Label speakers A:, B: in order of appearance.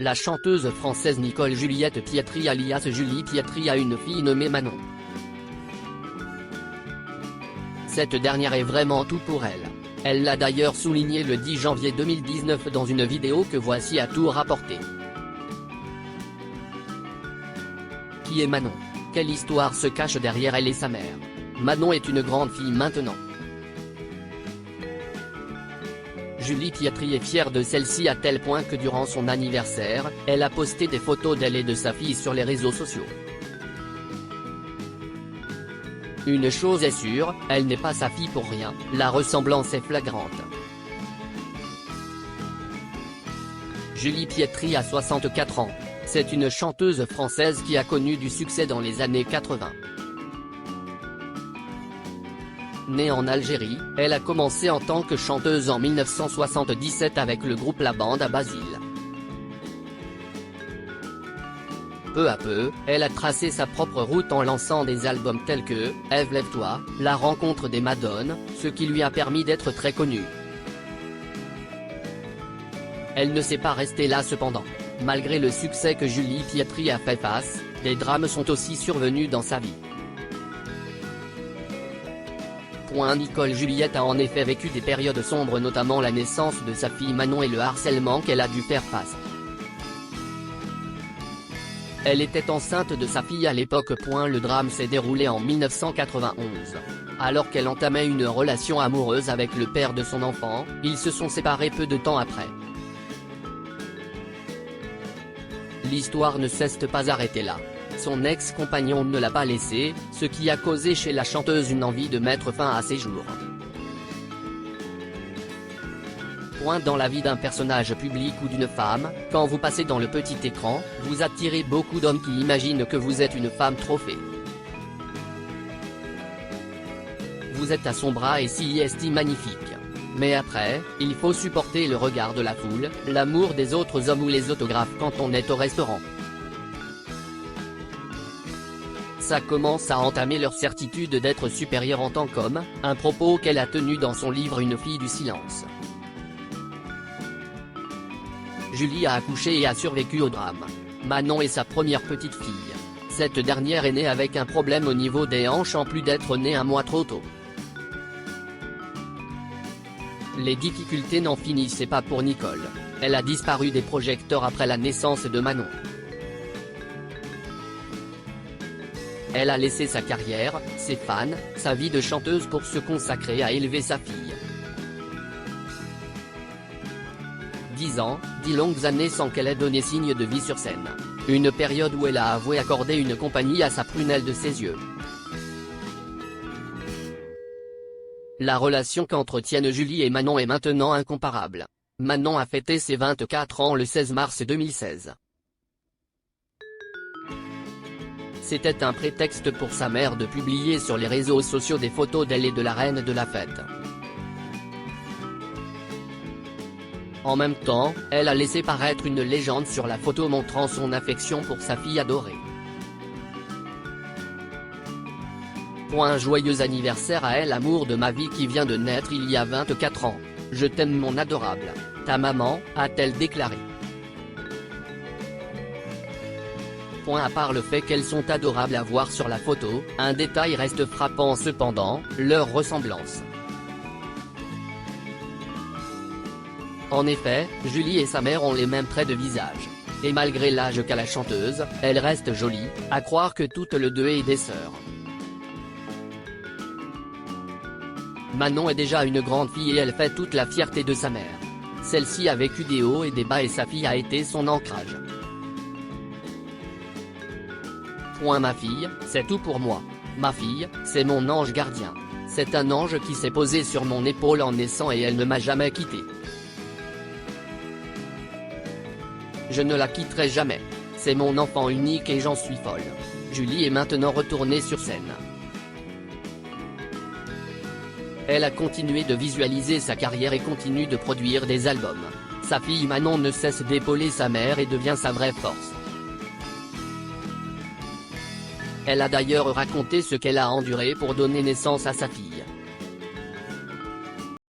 A: La chanteuse française Nicole Juliette Pietri alias Julie Pietri a une fille nommée Manon. Cette dernière est vraiment tout pour elle. Elle l'a d'ailleurs souligné le 10 janvier 2019 dans une vidéo que voici à tout rapporter. Qui est Manon? Quelle histoire se cache derrière elle et sa mère? Manon est une grande fille maintenant. Julie Pietri est fière de celle-ci à tel point que durant son anniversaire, elle a posté des photos d'elle et de sa fille sur les réseaux sociaux. Une chose est sûre, elle n'est pas sa fille pour rien, la ressemblance est flagrante. Julie Pietri a 64 ans. C'est une chanteuse française qui a connu du succès dans les années 80. Née en Algérie, elle a commencé en tant que chanteuse en 1977 avec le groupe La Bande à Basile. Peu à peu, elle a tracé sa propre route en lançant des albums tels que « Ève lève-toi », La rencontre des Madones, ce qui lui a permis d'être très connue. Elle ne s'est pas restée là cependant. Malgré le succès que Julie Pietri a fait face, des drames sont aussi survenus dans sa vie. Nicole Juliette a en effet vécu des périodes sombres, notamment la naissance de sa fille Manon et le harcèlement qu'elle a dû faire face. Elle était enceinte de sa fille à l'époque. Le drame s'est déroulé en 1991. Alors qu'elle entamait une relation amoureuse avec le père de son enfant, ils se sont séparés peu de temps après. L'histoire ne s'est pas arrêtée là. Son ex-compagnon ne l'a pas laissée, ce qui a causé chez la chanteuse une envie de mettre fin à ses jours. Dans la vie d'un personnage public ou d'une femme, quand vous passez dans le petit écran, vous attirez beaucoup d'hommes qui imaginent que vous êtes une femme trophée. Vous êtes à son bras et s'y estime magnifique. Mais après, il faut supporter le regard de la foule, l'amour des autres hommes ou les autographes quand on est au restaurant. Ça commence à entamer leur certitude d'être supérieure en tant qu'homme, un propos qu'elle a tenu dans son livre Une fille du silence. Julie a accouché et a survécu au drame. Manon est sa première petite fille. Cette dernière est née avec un problème au niveau des hanches en plus d'être née un mois trop tôt. Les difficultés n'en finissaient pas pour Nicole. Elle a disparu des projecteurs après la naissance de Manon. Elle a laissé sa carrière, ses fans, sa vie de chanteuse pour se consacrer à élever sa fille. 10 ans, 10 longues années sans qu'elle ait donné signe de vie sur scène. Une période où elle a avoué accorder une compagnie à sa prunelle de ses yeux. La relation qu'entretiennent Julie et Manon est maintenant incomparable. Manon a fêté ses 24 ans le 16 mars 2016. C'était un prétexte pour sa mère de publier sur les réseaux sociaux des photos d'elle et de la reine de la fête. En même temps, elle a laissé paraître une légende sur la photo montrant son affection pour sa fille adorée. Joyeux anniversaire à elle, amour de ma vie qui vient de naître il y a 24 ans. Je t'aime mon adorable. Ta maman, a-t-elle déclaré. À part le fait qu'elles sont adorables à voir sur la photo, un détail reste frappant cependant, leur ressemblance. En effet, Julie et sa mère ont les mêmes traits de visage. Et malgré l'âge qu'a la chanteuse, elle reste jolie, à croire que toutes les deux est des sœurs. Manon est déjà une grande fille et elle fait toute la fierté de sa mère. Celle-ci a vécu des hauts et des bas et sa fille a été son ancrage. Ma fille, c'est tout pour moi. Ma fille, c'est mon ange gardien. C'est un ange qui s'est posé sur mon épaule en naissant et elle ne m'a jamais quitté. Je ne la quitterai jamais. C'est mon enfant unique et j'en suis folle. Julie est maintenant retournée sur scène. Elle a continué de visualiser sa carrière et continue de produire des albums. Sa fille Manon ne cesse d'épauler sa mère et devient sa vraie force. Elle a d'ailleurs raconté ce qu'elle a enduré pour donner naissance à sa fille.